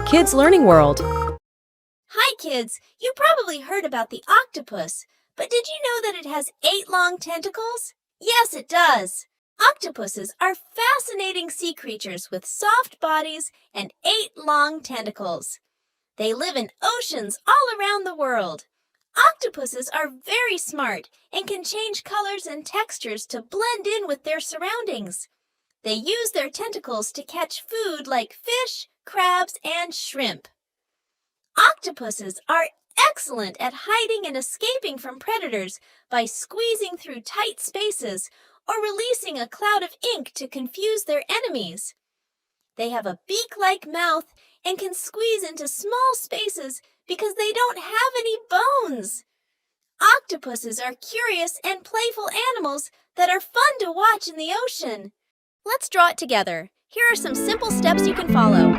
Kids Learning World. Hi kids, you probably heard about the octopus, but did you know that it has 8 long tentacles? Yes, it does. Octopuses are fascinating sea creatures with soft bodies and 8 long tentacles. They live in oceans all around the world. Octopuses are very smart and can change colors and textures to blend in with their surroundings. They use their tentacles to catch food like fish, crabs, and shrimp. Octopuses are excellent at hiding and escaping from predators by squeezing through tight spaces or releasing a cloud of ink to confuse their enemies. They have a beak-like mouth and can squeeze into small spaces because they don't have any bones. Octopuses are curious and playful animals that are fun to watch in the ocean. Let's draw it together. Here are some simple steps you can follow.